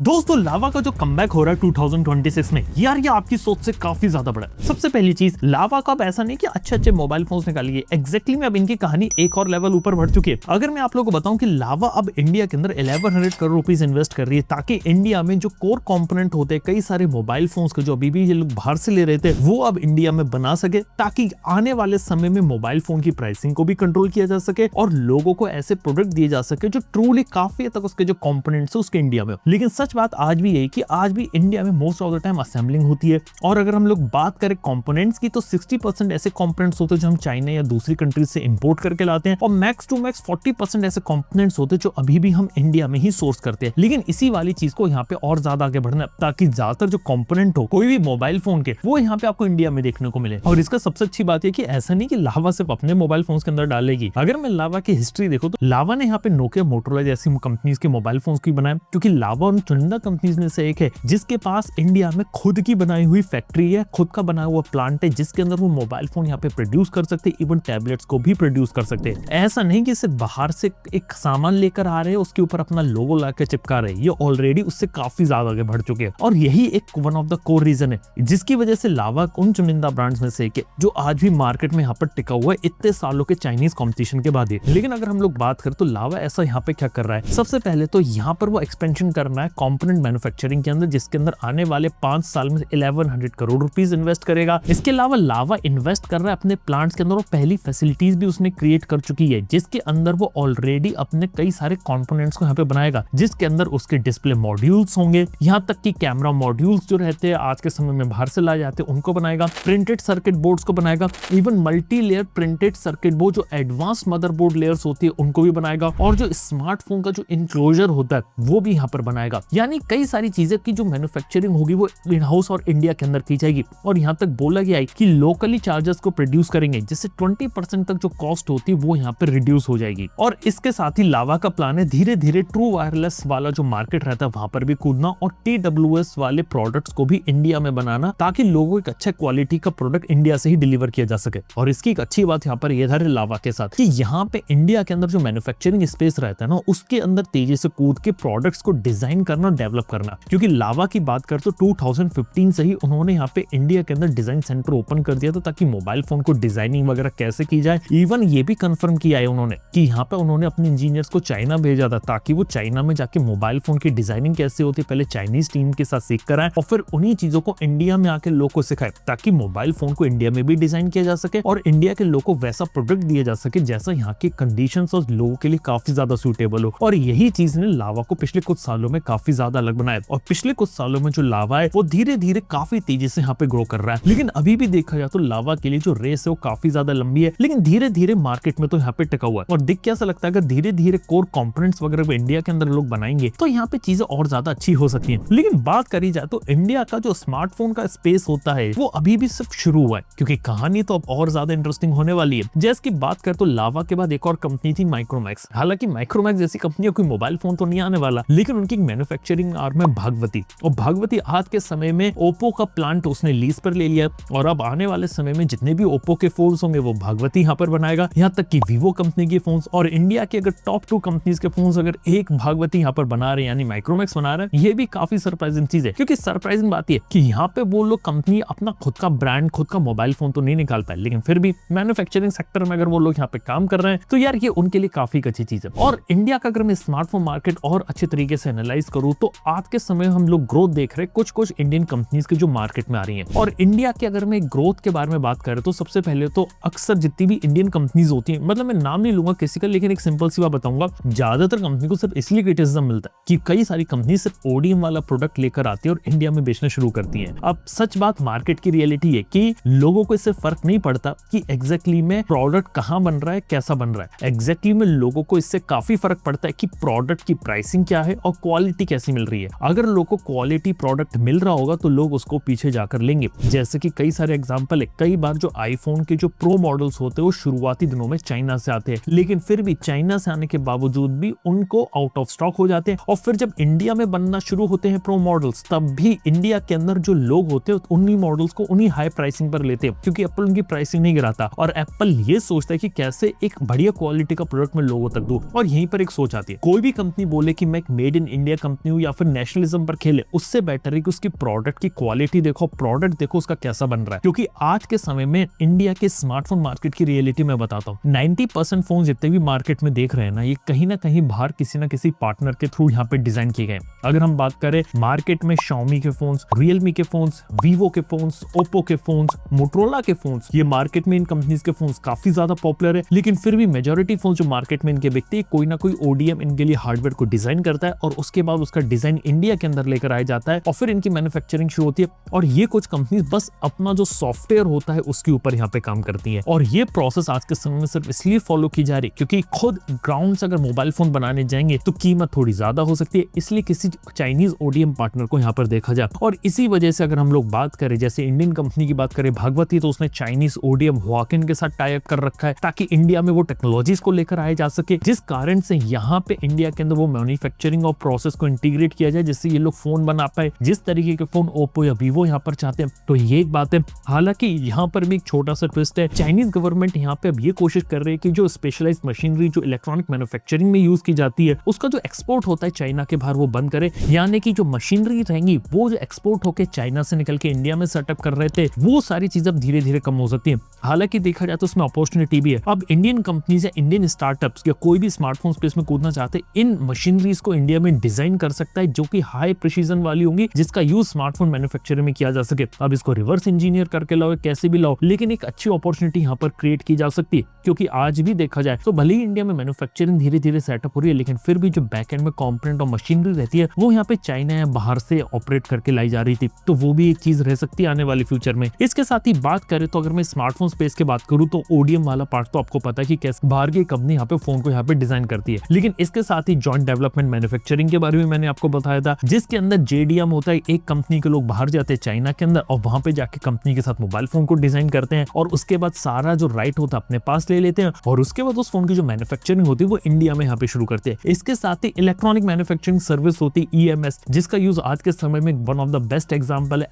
दोस्तों लावा का जो कमबैक हो रहा है 2026 में यार ये आपकी सोच से काफी ज्यादा बड़ा है। सबसे पहली चीज, लावा का अब ऐसा नहीं कि अच्छे मोबाइल फोन्स निकालिए, एग्जैक्टली में अब इनकी कहानी एक और लेवल ऊपर बढ़ चुकी है। अगर मैं आप लोगों को बताऊं कि लावा अब इंडिया के अंदर 1100 करोड़ रुपीस इन्वेस्ट कर रही है ताकि इंडिया में जो कोर कंपोनेंट होते हैं कई सारे मोबाइल फोन्स के जो अभी भी ये लोग बाहर से ले रहे थे वो अब इंडिया में बना सके, ताकि आने वाले समय में मोबाइल फोन की प्राइसिंग को भी कंट्रोल किया जा सके और लोगों को ऐसे प्रोडक्ट दिए जा सके जो ट्रूली काफी हद तक उसके जो कंपोनेंट्स है उसके इंडिया में। लेकिन सच बात आज भी यही कि आज भी इंडिया में most of the time assembling होती है, और अगर हम लोग बात करें कंपोनेंट्स की तो 60% ऐसे कंपोनेंट्स होते हैं जो हम चाइना या दूसरी कंट्री से इंपोर्ट करके लाते हैं, और मैक्स टू मैक्स 40% ऐसे कंपोनेंट्स होते हैं जो अभी भी हम इंडिया में ही सोर्स करते हैं। लेकिन इसी वाली चीज को यहाँ पे और ज्यादा आगे बढ़ना ताकि ज्यादातर जो कंपोनेंट हो कोई भी मोबाइल फोन के वो यहाँ पे आपको इंडिया में देखने को मिले। और इसका सबसे अच्छी बात है कि ऐसा नहीं कि लावा सिर्फ अपने मोबाइल फोन के अंदर डालेगी। अगर मैं लावा की हिस्ट्री देखो तो लावा ने यहाँ पे नोकिया, मोटोरोला जैसी कंपनीज के मोबाइल फोन की बनाए, क्योंकि लावा उन चुनिंदा कंपनीज में से एक है जिसके पास इंडिया में खुद की बनाई हुई फैक्ट्री है, खुद का बनाया हुआ प्लांट है जिसके अंदर वो मोबाइल फोन यहाँ पे प्रोड्यूस कर सकते हैं, इवन टैबलेट्स को भी प्रोड्यूस कर सकते हैं। ऐसा नहीं कि सिर्फ बाहर से एक सामान लेकर आ रहे हैं उसके ऊपर अपना लोगो लाके चिपका रहे हैं, ये ऑलरेडी उससे काफी ज्यादा आगे बढ़ चुके हैं। और यही एक one of the core reason है जिसकी वजह से लावा उन चुनिंदा ब्रांड्स में से एक है जो आज भी मार्केट में यहाँ पर टिका हुआ है इतने सालों के चाइनीज कॉम्पिटिशन के बाद। लेकिन अगर हम लोग बात करें तो लावा ऐसा यहाँ पे क्या कर रहा है, सबसे पहले तो यहाँ पर वो एक्सपेंशन करना है कंपोनेंट मैन्युफैक्चरिंग के अंदर, जिसके अंदर आने वाले 5 साल में 1100 करोड़ रुपीस इन्वेस्ट करेगा। इसके अलावा लावा इन्वेस्ट कर रहा है अपने प्लांट्स के अंदर और पहली फैसिलिटीज भी उसने क्रिएट कर चुकी है जिसके अंदर वो ऑलरेडी अपने कई सारे कंपोनेंट्स को यहाँ पे बनाएगा, जिसके अंदर उसके डिस्प्ले मॉड्यूल्स होंगे, यहाँ तक कि कैमरा मॉड्यूल्स जो रहते हैं आज के समय में बाहर से लाए जाते हैं उनको बनाएगा, प्रिंटेड सर्किट बोर्ड्स को बनाएगा, even multi layer printed circuit board जो एडवांस मदरबोर्ड लेयर्स होती है उनको भी बनाएगा, और जो स्मार्टफोन का जो इंक्लोजर होता है वो भी यहाँ पर बनाएगा। यानी कई सारी चीजें की जो मैन्युफैक्चरिंग होगी वो इन हाउस और इंडिया के अंदर की जाएगी। और यहाँ तक बोला गया है कि लोकली चार्जर्स को प्रोड्यूस करेंगे जिससे 20% तक जो कॉस्ट होती है वो यहाँ पे रिड्यूस हो जाएगी। और इसके साथ ही लावा का प्लान है धीरे धीरे ट्रू वायरलेस वाला जो मार्केट रहता है वहां पर भी कूदना और TWS वाले प्रोडक्ट्स को भी इंडिया में बनाना, ताकि लोगों को एक अच्छा क्वालिटी का प्रोडक्ट इंडिया से ही डिलीवर किया जा सके। और इसकी एक अच्छी बात यहाँ पर यह है लावा के साथ कि यहाँ पे इंडिया के अंदर जो मैन्युफैक्चरिंग स्पेस रहता है ना उसके अंदर तेजी से कूद के प्रोडक्ट्स को डिजाइन करना और डेवलप करना, क्योंकि लावा की बात कर तो 2015 से ही उन्होंने यहाँ पे इंडिया के अंदर डिजाइन सेंटर ओपन कर दिया था ताकि मोबाइल फोन को डिजाइनिंग वगैरह कैसे की जाए। इवन ये भी कंफर्म किया है उन्होंने कि यहाँ पे उन्होंने अपने इंजीनियर्स को चाइना भेजा था ताकि वो चाइना में जाके मोबाइल फोन की डिजाइनिंग कैसे होती है पहले चाइनीज टीम के साथ सीख कर आए और फिर उन्हीं चीजों को इंडिया में आके लोगों को सिखाए ताकि मोबाइल फोन को इंडिया में भी डिजाइन किया जा सके और इंडिया के लोगों को वैसा प्रोडक्ट दिया जा सके जैसा यहाँ की कंडीशंस और लोगों के लिए काफी ज्यादा सूटेबल हो। और यही चीज ने लावा को पिछले कुछ सालों में काफी ज्यादा अलग बनाया, और पिछले कुछ सालों में जो लावा है वो धीरे धीरे काफी तेजी से यहाँ पे ग्रो कर रहा है। लेकिन अभी भी देखा जाए तो लावा के लिए जो रेस है वो काफी ज्यादा लंबी है, लेकिन धीरे धीरे मार्केट में तो यहाँ पे टिका हुआ है। और दिख कैसा लगता है अगर धीरे धीरे कोर कंपोनेंट्स वगैरह इंडिया के अंदर लोग बनाएंगे तो यहाँ पे चीजें और ज्यादा अच्छी हो सकती है। लेकिन बात करी जाए तो इंडिया का जो स्मार्टफोन का स्पेस होता है वो अभी भी सिर्फ शुरू हुआ है, क्योंकि कहानी तो अब और ज्यादा इंटरेस्टिंग होने वाली है। जैसे की बात कर तो लावा के बाद एक और कंपनी थी माइक्रोमैक्स। हालांकि माइक्रोमैक्स जैसी कंपनी कोई मोबाइल फोन तो नहीं आने वाला, लेकिन उनकी मैन्युफैक्चरिंग आर्म है भागवती, और भागवती आज के समय में ओप्पो का प्लांट उसने लीज पर ले लिया और अब आने वाले समय में जितने भी ओप्पो के फोन्स होंगे वो भागवती यहाँ पर बनाएगा, यहाँ तक कि वीवो कंपनी के फोन्स। और इंडिया के अगर टॉप 2 कंपनीज के फोन्स अगर एक भागवती यहाँ पर बना रहे यानी माइक्रोमैक्स बना रहा है, ये भी काफी सरप्राइजिंग चीज है। क्योंकि सरप्राइजिंग बात यह कि यहाँ पे वो लोग कंपनी अपना खुद का ब्रांड, खुद का मोबाइल फोन तो नहीं निकाल पाए, लेकिन फिर भी मैन्युफैक्चरिंग सेक्टर में अगर वो लोग यहाँ पे काम कर रहे हैं तो यार ये उनके लिए काफी अच्छी चीज है। और इंडिया का अगर मैं स्मार्टफोन मार्केट और अच्छे तरीके से एनालाइज करूँ तो आज के समय हम लोग ग्रोथ देख रहे हैं कुछ इंडियन कंपनीज की जो मार्केट में आ रही हैं। और इंडिया के अगर मैं ग्रोथ के बारे में बात करें तो सबसे पहले तो अक्सर जितनी भी इंडियन कंपनीज होती हैं, मतलब मैं नाम नहीं लूंगा किसी का, लेकिन एक सिंपल सी बात बताऊंगा, ज्यादातर कंपनी को सिर्फ इसलिए क्रिटिसिज्म मिलता है कि कई सारी कंपनी सिर्फ ओडीएम वाला प्रोडक्ट लेकर आती है और इंडिया में बेचना शुरू करती है। अब सच बात मार्केट की रियलिटी है कि लोगों को इससे फर्क नहीं पड़ता कि एग्जैक्टली में प्रोडक्ट कहाँ बन रहा है, कैसा बन रहा है। एग्जैक्टली में लोगों को इससे काफी फर्क पड़ता है कि प्रोडक्ट की प्राइसिंग क्या है और क्वालिटी कैसी मिल रही है। अगर लोगों को क्वालिटी प्रोडक्ट मिल रहा होगा तो लोग उसको पीछे जाकर लेंगे। जैसे कि कई सारे एग्जांपल है, कई बार जो आईफोन के जो प्रो मॉडल्स होते हैं वो शुरुआती दिनों में चाइना से आते हैं, लेकिन फिर भी चाइना से आने के बावजूद भी उनको आउट ऑफ स्टॉक हो जाते हैं। और फिर जब इंडिया में बनना शुरू होते हैं प्रो मॉडल्स, तब भी इंडिया के अंदर जो लोग होते हैं उन्हीं मॉडल्स को उन्हीं हाई प्राइसिंग पर लेते हैं, क्योंकि एप्पल उनकी प्राइसिंग नहीं गिराता और एप्पल ये सोचता है कि कैसे एक बढ़िया क्वालिटी का प्रोडक्ट मैं लोगों तक दूं। और यहीं पर एक सोच आती है, कोई भी कंपनी बोले कि मैं एक made in India company company हो या फिर नेशनलिज्म पर खेले, उससे बेटर है कि उसकी प्रोडक्ट की क्वालिटी देखो, प्रोडक्ट देखो उसका कैसा बन रहा है। क्योंकि आज के समय में इंडिया के स्मार्टफोन मार्केट की रियलिटी मैं बताता हूँ, 90% फोन जितने भी मार्केट में देख रहे हैं ना, ये कहीं ना कहीं बाहर किसी ना किसी पार्टनर के थ्रू यहाँ पे डिजाइन किए गए। अगर हम बात करें मार्केट में Xiaomi के फोन्स, Realme के फोन्स, Vivo के फोन्स, Oppo के फोन्स, Motorola के फोन्स, ये मार्केट में इन कंपनीज के फोन्स काफी ज्यादा पॉपुलर है। लेकिन फिर भी मेजोरिटी फोन जो मार्केट में इनके बिकते हैं, कोई ना कोई ODM इनके लिए हार्डवेयर को डिजाइन करता है और उसके बाद उसका डिजाइन इंडिया के अंदर लेकर आया जाता है और फिर इनकी मैन्युफैक्चरिंग शुरू होती है। और ये कुछ कंपनीज बस अपना जो सॉफ्टवेयर होता है उसके ऊपर यहाँ पे काम करती है। और ये प्रोसेस आज के समय में सिर्फ इसलिए फॉलो की जा रही क्योंकि खुद ग्राउंड से अगर मोबाइल फोन बनाने जाएंगे तो कीमत थोड़ी ज्यादा हो सकती है, इसलिए किसी चाइनीज ODM पार्टनर को यहाँ पर देखा जाए। और इसी वजह से अगर हम लोग बात करें, जैसे इंडियन कंपनी की बात करें भागवती, तो उसने चाइनीज ODM हुआकिन के साथ टाई अप कर रखा है ताकि इंडिया में वो टेक्नोलॉजीज को लेकर आया जा सके, जिस कारण से यहाँ पे इंडिया के अंदर वो मैन्युफैक्चरिंग और प्रोसेस को इंटीग्रेट किया जाए जिससे ये लोग फोन बना पाए जिस तरीके के फोन ओप्पो या वीवो यहाँ पर चाहते हैं। तो ये एक बात है। हालांकि यहाँ पर भी एक छोटा सा ट्विस्ट है, चाइनीज गवर्नमेंट यहाँ पे अब ये कोशिश कर रही है कि जो स्पेशलाइज्ड मशीनरी जो इलेक्ट्रॉनिक मैन्युफैक्चरिंग में यूज की जाती है उसका जो एक्सपोर्ट होता है चाइना के बाहर वो बंद करे, यानी कि जो मशीनरी रहेंगी वो जो एक्सपोर्ट होकर चाइना से निकल के इंडिया में सेटअप कर रहे थे वो सारी चीजें अब धीरे धीरे कम हो सकती है। हालांकि देखा जाए तो उसमें अपॉर्चुनिटी भी है। अब इंडियन कंपनीज या इंडियन स्टार्टअप्स या कोई भी स्मार्टफोन स्पेस में कूदना चाहते इन मशीनरीज को इंडिया में डिजाइन कर सकता है जो कि हाई प्रिसीजन वाली होंगी, जिसका यूज स्मार्टफोन मैन्युफैक्चरिंग में किया जा सके। अब इसको रिवर्स इंजीनियर करके लाओ, कैसे भी लाओ, लेकिन एक अच्छी अपॉर्चुनिटी यहाँ पर क्रिएट की जा सकती है। क्योंकि आज भी देखा जाए तो भले ही इंडिया में मैन्युफैक्चरिंग धीरे धीरे सेटअप हो रही है, लेकिन फिर भी जो बैक एंड में कंपोनेंट और मशीनरी रहती है वो यहाँ पे चाइना या बाहर से ऑपरेट करके लाई जा रही थी, तो वो भी एक चीज रह सकती है आने वाली फ्यूचर में। इसके साथ ही बात करें तो अगर मैं स्मार्टफोन स्पेस की बात करूं तो ODM वाला पार्ट तो आपको पता है कि कैसे बाहर की कंपनी यहाँ पे फोन को यहाँ पे डिजाइन करती है, लेकिन इसके साथ ही जॉइंट डेवलपमेंट मैन्युफैक्चरिंग के बारे में मैंने आपको बताया था, जिसके अंदर JDM होता है। एक कंपनी के लोग बाहर जाते हैं चाइना के अंदर और वहां पे जाके कंपनी के साथ मोबाइल फोन को डिजाइन करते हैं और उसके बाद सारा जो राइट होता है अपने पास ले लेते हैं और उसके बाद उस फोन की जो मैन्युफैक्चरिंग होती है वो इंडिया में यहाँ पे शुरू करते हैं। इसके साथ ही इलेक्ट्रॉनिक मैन्युफैक्चरिंग सर्विस होती है EMS, जिसका यूज आज के समय में one of the best example है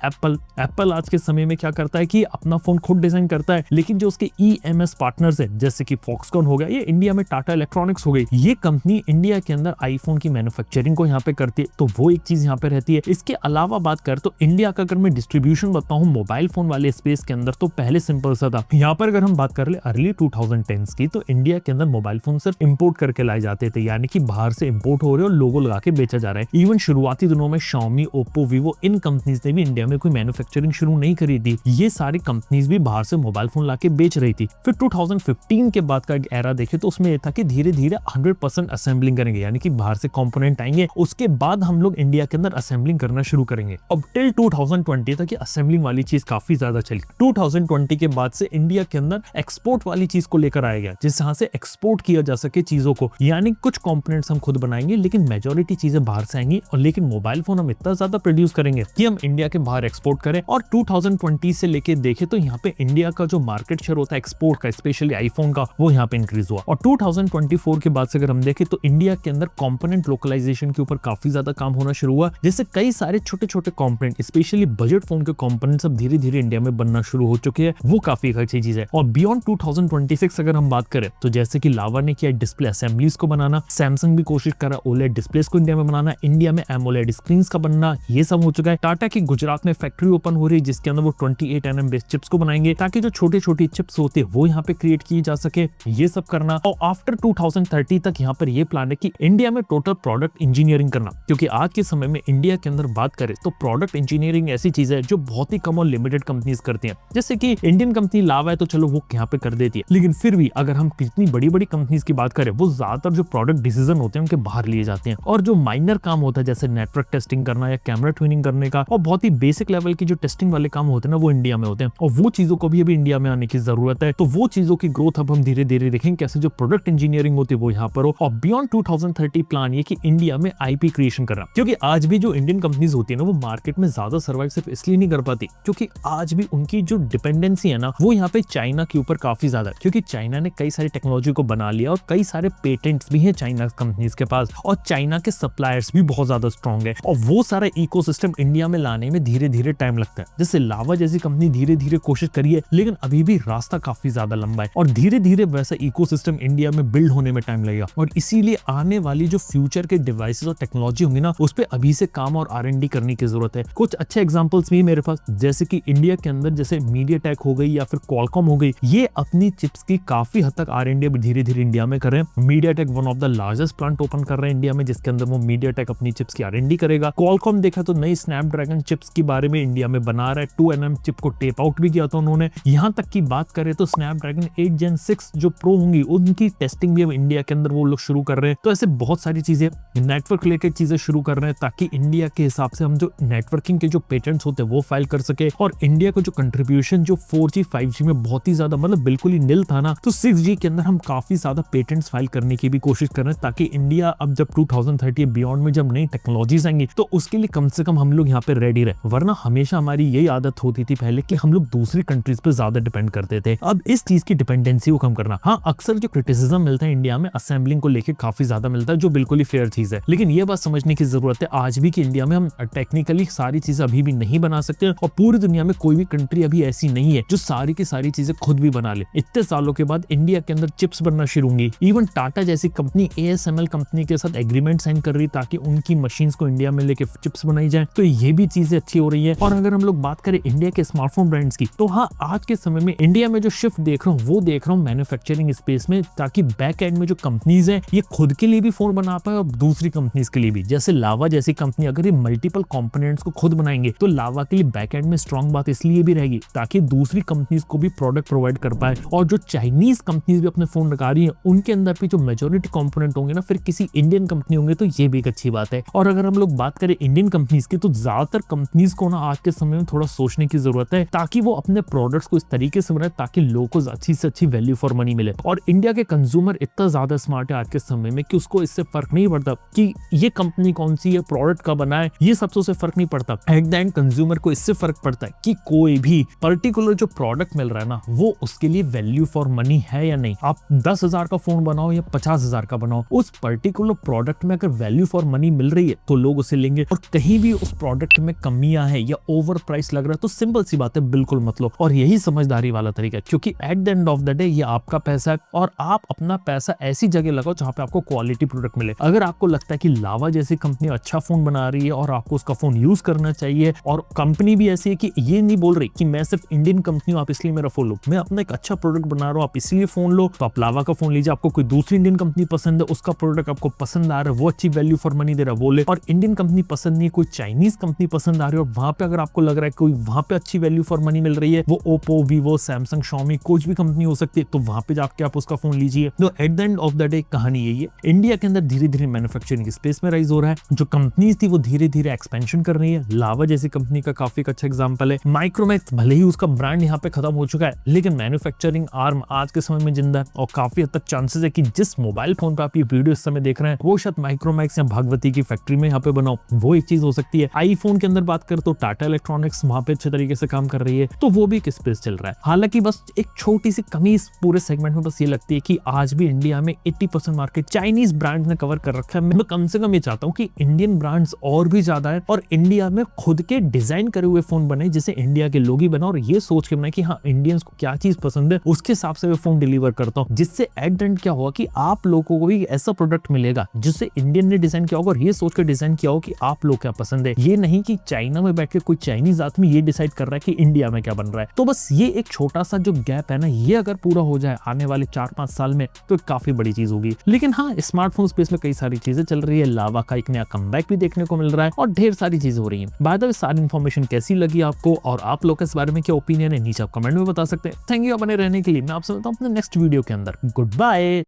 एप्पल आज के समय में क्या करता है कि अपना फोन खुद डिजाइन करता है, लेकिन जो उसके EMS पार्टनर्स है जैसे कि फॉक्सकॉन हो गया, ये इंडिया में टाटा इलेक्ट्रॉनिक्स हो गई, ये कंपनी इंडिया के अंदर आईफोन की मैन्युफैक्चरिंग को यहाँ पे करती है, तो वो एक चीज यहाँ पे रहती है। इसके अलावा बात कर तो इंडिया का अगर मैं डिस्ट्रीब्यूशन बताऊं मोबाइल फोन वाले स्पेस के अंदर, तो पहले सिंपल सा था। यहाँ पर अगर हम बात कर ले अर्ली 2010s की, तो इंडिया के अंदर मोबाइल फोन सिर्फ इंपोर्ट करके लाए जाते थे, यानी कि बाहर से इंपोर्ट हो रहे और लोगो लगा के बेचा जा रहा है। इवन शुरुआती दिनों में Xiaomi, Oppo, Vivo इन कंपनीज ने भी इंडिया में कोई मैन्युफैक्चरिंग शुरू नहीं करी थी, ये सारी कंपनीज भी बाहर से मोबाइल फोन लाके बेच रही थी। फिर 2015 के बाद का एक एरा देखे तो उसमें यह था कि धीरे धीरे 100% असेंबलिंग करेंगे, यानी कि बाहर से कंपोनेंट आएंगे, उसके बाद हम लोग इंडिया के अंदर असेंबलिंग करना शुरू करेंगे। अब टिल 2020 तक ये असेंबलिंग वाली चीज काफी ज्यादा चली। 2020 के बाद से इंडिया के अंदर एक्सपोर्ट वाली चीज को लेकर आया गया, जिस जहां से एक्सपोर्ट किया जा सके चीजों को, यानी कुछ कंपोनेंट्स हम खुद बनाएंगे लेकिन मेजॉरिटी चीजें बाहर से आएंगी, और लेकिन मोबाइल फोन हम इतना ज्यादा प्रोड्यूस करेंगे कि हम इंडिया के बाहर एक्सपोर्ट करें। और 2020 से लेके देखे तो यहाँ पे इंडिया का जो मार्केट शेयर होता है एक्सपोर्ट का, स्पेशली आईफोन का, वो यहाँ पे इंक्रीज हुआ। और 2024 के बाद से अगर हम देखें तो इंडिया के अंदर कंपोनेंट लोकलाइजेशन के ऊपर काफी ज्यादा काम होना शुरू हुआ, जिससे कई सारे छोटे छोटे कंपोनेंट, स्पेशली बजट फोन के कंपोनेंट सब धीरे धीरे इंडिया में बनना शुरू हो चुके हैं, वो काफी अच्छी चीज है। और बियॉन्ड 2026 अगर हम बात करें तो जैसे कि लावा ने किया डिस्प्ले असेंबलीज को बनाना, सैमसंग भी कोशिश कर रहा ओलेड डिस्प्लेस को इंडिया में बनाना, इंडिया में एमोलेड स्क्रीन का बनना, ये सब हो चुका है। टाटा की गुजरात में फैक्ट्री ओपन हो रही है जिसके अंदर वो 28 nm बेस्ड चिप्स को बनाएंगे ताकि जो छोटे छोटे चिप्स होते हैं वो यहाँ पे क्रिएट किए जा सके, ये सब करना। और आफ्टर 2030 तक यहाँ पर ये प्लान है कि इंडिया में टोटल प्रोडक्ट इंजीनियरिंग करना, क्योंकि आज के समय में इंडिया के अंदर बात करें तो प्रोडक्ट इंजीनियरिंग ऐसी चीज है जो बहुत ही कम और लिमिटेड कंपनीज करती हैं। जैसे कि इंडियन कंपनी लावा है तो चलो वो यहाँ पे कर देती है, लेकिन फिर भी अगर हम कितनी बड़ी बड़ी कंपनीज की बात करें वो ज्यादातर जो प्रोडक्ट डिसीजन होते हैं उनके बाहर लिए जाते हैं, और जो माइनर काम होता है जैसे नेटवर्क टेस्टिंग करना या कैमरा ट्यूनिंग करने का और बहुत ही बेसिक लेवल की जो टेस्टिंग वाले काम होते हैं ना वो इंडिया में होते हैं, और वो चीजों को भी अभी इंडिया में आने की जरूरत है। तो वो चीजों की ग्रोथ अब हम धीरे धीरे देखेंगे कैसे जो प्रोडक्ट इंजीनियरिंग होती है वो यहाँ पर हो। और बियॉन्ड 2030 प्लान ये कि इंडिया में IP क्रिएशन करना, क्योंकि आज भी जो इंडियन कंपनीज होती है ना वो मार्केट में ज्यादा सर्वाइव सिर्फ इसलिए नहीं कर पाती क्योंकि आज भी उनकी जो डिपेंडेंसी है ना वो यहाँ पे चाइना के ऊपर काफी ज्यादा है, क्योंकि चाइना ने कई सारी टेक्नोलॉजी को बना लिया और कई सारे पेटेंट्स भी हैं चाइना कंपनीज के पास, और चाइना के सप्लायर्स भी बहुत ज्यादा स्ट्रॉन्ग है, और वो सारा इकोसिस्टम इंडिया में लाने में धीरे धीरे टाइम लगता है। जैसे लावा जैसी कंपनी धीरे धीरे कोशिश करी है, लेकिन अभी भी रास्ता काफी ज्यादा लंबा है, और धीरे धीरे वैसा इकोसिस्टम इंडिया में बिल्ड होने में टाइम लगेगा। और इसीलिए आने वाली जो फ्यूचर के डिवाइसेस और टेक्नोलॉजी टेक्नोलॉजी होंगी ना, उस पे अभी से काम और R&D करने की जरूरत है। कुछ अच्छे एग्जांपल्स भी मेरे पास, जैसे कि इंडिया के अंदर जैसे मीडियाटेक हो गई या फिर क्वालकॉम हो गई, ये अपनी चिप्स की काफी हद तक R&D अभी धीरे धीरे इंडिया में कर रहे हैं। MediaTek one of the largest plant open कर रहे हैं इंडिया में, जिसके अंदर वो मीडियाटेक अपनी चिप्स की R&D करेगा। क्वालकॉम देखा तो नई स्नैपड्रैगन चिप्स के बारे में इंडिया में बना रहा है, 2nm चिप को टेप आउट भी किया था उन्होंने। यहाँ तक की बात करें तो स्नैपड्रैगन 8 Gen 6 जो प्रो होंगी, उनकी टेस्टिंग भी अब इंडिया के अंदर वो लोग शुरू कर रहे हैं। तो ऐसे बहुत सारी चीजें, नेटवर्क रिलेटेड चीजें शुरू कर रहे हैं, ताकि इंडिया के हिसाब से हम जो नेटवर्किंग के जो पेटेंट्स होते हैं वो फाइल कर सके। और इंडिया का जो कंट्रीब्यूशन जो 4G 5G में बहुत ही ज्यादा मतलब बिल्कुल ही नील था ना, तो 6G के अंदर हम काफी ज्यादा पेटेंट्स फाइल करने की भी कोशिश कर रहे हैं, ताकि इंडिया अब जब 2030 बियॉन्ड में जब नई टेक्नोलॉजीज आएंगी तो उसके लिए कम से कम हम लोग यहाँ पे रेडी रहे। वरना हमेशा हमारी यही आदत होती थी पहले कि हम लोग दूसरी कंट्रीज पे ज्यादा डिपेंड करते थे। अब इस चीज की डिपेंडेंसी को कम करना, हाँ अक्सर जो क्रिटिसिज्म मिलता है इंडिया में असेंबलिंग को लेके काफी ज्यादा मिलता है, जो बिल्कुल ही फेयर चीज है, लेकिन ये बात समझने की जरूरत है आज भी कि इंडिया में हम टेक्निकली सारी चीजें अभी भी नहीं बना सकते, और पूरी दुनिया में कोई भी कंट्री अभी ऐसी नहीं है जो सारी की सारी चीजें खुद भी बना ले। इतने सालों के बाद इंडिया के अंदर चिप्स बनना शुरू होंगी। इवन टाटा जैसी कंपनी ASML कंपनी के साथ एग्रीमेंट साइन कर रही ताकि उनकी मशीन्स को इंडिया में लेके चिप्स बनाई जाए। तो ये भी चीजें अच्छी हो रही है। और अगर हम लोग बात करें इंडिया के स्मार्टफोन ब्रांड्स की, तो हाँ आज के समय में इंडिया में जो शिफ्ट देख रहा हूँ वो देख रहा हूँ मैन्युफैक्चरिंग स्पेस में, ताकि बैक एंड में जो कंपनीज है ये खुद के लिए भी फोन बना पाए और दूसरी कंपनीज के लिए भी। जैसे लावा जैसी कंपनी अगर ये मल्टीपल कंपोनेंट्स को खुद बनाएंगे तो लावा के लिए बैक एंड में स्ट्रॉन्ग बात इसलिए भी रहेगी ताकि दूसरी कंपनीज को भी प्रोडक्ट प्रोवाइड कर पाए। और जो चाइनीज कंपनीज भी अपने फोन लगा रही है उनके अंदर भी जो मेजोरिटी कंपोनेंट होंगे ना फिर किसी इंडियन कंपनी होंगे, तो ये भी एक अच्छी बात है। और अगर हम लोग बात करें इंडियन कंपनीज की, तो ज्यादातर कंपनीज को ना आज के समय में थोड़ा सोचने की जरूरत है, ताकि वो अपने प्रोडक्ट्स को इस तरीके से बनाए ताकि लोगों को अच्छी से अच्छी वैल्यू फॉर मनी मिले। और इंडिया के कंज्यूमर इतना ज्यादा स्मार्ट है आज के समय में कि उसको इससे फर्क नहीं पड़ता कि ये कंपनी कौन सी है, प्रोडक्ट का बना है, ये सबसे उसे फर्क नहीं पड़ता। एट द एंड कंज्यूमर को इससे फर्क पड़ता है कि कोई भी पर्टिकुलर जो प्रोडक्ट मिल रहा है ना वो उसके लिए वैल्यू फॉर मनी है या नहीं। आप 10,000 का फोन बनाओ या 50,000 का बनाओ, उस पर्टिकुलर प्रोडक्ट में अगर वैल्यू फॉर मनी मिल रही है तो लोग उसे लेंगे। और कहीं भी उस प्रोडक्ट में कमियां है या ओवर प्राइस लग रहा है तो सिंपल सी बात है बिल्कुल मत लो। और यही समझदारी वाला तरीका है, क्योंकि at the end of the day ये आपका पैसा है और आप अपना पैसा ऐसी जगह लगाओ जहां पे आपको क्वालिटी प्रोडक्ट मिले। अगर आपको लगता है कि लावा जैसी कंपनी अच्छा फोन बना रही है और आपको उसका फोन यूज करना चाहिए, और कंपनी भी ऐसी है कि ये नहीं बोल रही कि मैं सिर्फ इंडियन कंपनी हूं आप इसलिए मेरा फोन लो, मैं अपना एक अच्छा प्रोडक्ट बना रहा हूं आप इसलिए फोन लो, तो आप लावा का फोन लीजिए। आपको कोई दूसरी इंडियन कंपनी पसंद है, उसका प्रोडक्ट आपको पसंद आ रहा है, वो अच्छी वैल्यू फॉर मनी दे रहा है वो ले। और इंडियन कंपनी पसंद नहीं, कोई चाइनीज कंपनी पसंद आ रही है और वहां पे अगर आपको लग रहा है कोई वहां पे अच्छी वैल्यू फॉर मनी मिल रही है, वो ओप्पो, वीवो, सैमसंग, शाओमी कुछ भी कंपनी हो सकती है, तो वहां पे जाके आप उसका फोन लीजिए। तो at the end of the day कहानी यही है, इंडिया के अंदर धीरे धीरे मैन्युफैक्चरिंग स्पेस में राइज हो रहा है। जो कंपनीज थी वो धीरे धीरे एक्सपेंशन कर रही है। लावा जैसी कंपनी का काफी अच्छा एग्जांपल है। माइक्रोमैक्स भले ही उसका ब्रांड यहाँ पे खत्म हो चुका है, लेकिन मैन्युफैक्चरिंग आर्म आज के समय में जिंदा है और काफी हद तक चांसेस है कि जिस मोबाइल फोन पे आप ये वीडियो इस समय देख रहे हैं वो शायद माइक्रोमैक्स या भागवती की फैक्ट्री में यहाँ पे बनाओ, वो एक चीज हो सकती है। आईफोन के अंदर बात करें तो टाटा इलेक्ट्रॉनिक्स वहां पे अच्छे तरीके से काम कर रही है, तो वो भी एक स्पेस चल रहा है। हालांकि बस एक छोटी सी कमी इस पूरे सेगमेंट में बस ये लगती है कि आज भी इंडिया में 80% मार्केट चाइनीज ब्रांड ने कवर कर रखा है। मैं कम से कम ये चाहता हूँ कि इंडियन ब्रांड्स और भी ज्यादा है और इंडिया में खुद के डिजाइन करे हुए फोन बने जिसे इंडिया के लोग ही बना, और ये सोच के बनाए कि हाँ इंडियंस को क्या चीज पसंद है उसके हिसाब से मैं फोन डिलीवर करता हूँ, जिससे एट एंड क्या होगा कि आप लोगों को भी ऐसा प्रोडक्ट मिलेगा जिससे इंडियन ने डिजाइन किया होगा और ये सोच के डिजाइन किया हो कि आप लोग क्या पसंद है। ये नहीं कि चाइना में बैठ के कोई चाइनीज आदमी ये डिसाइड कर रहा है कि इंडिया में क्या बन रहा है। तो बस ये एक छोटा सा जो गैप है ना, ये अगर पूरा हो जाए आने वाले 4-5 साल में तो काफी बड़ी चीज होगी। लेकिन हाँ स्मार्टफोन स्पेस में कई सारी चीजें चल रही है, लावा का एक नया कमबैक भी देखने को मिल रहा है और ढेर सारी चीजें हो रही है। बाय द वे सारी इन्फॉर्मेशन कैसी लगी आपको और आप लोग इस बारे में क्या ओपिनियन है नीचे आप कमेंट में बता सकते हैं। थैंक यू बने रहने के लिए। मैं आपसे मिलता हूं अपने नेक्स्ट वीडियो के अंदर। Good bye.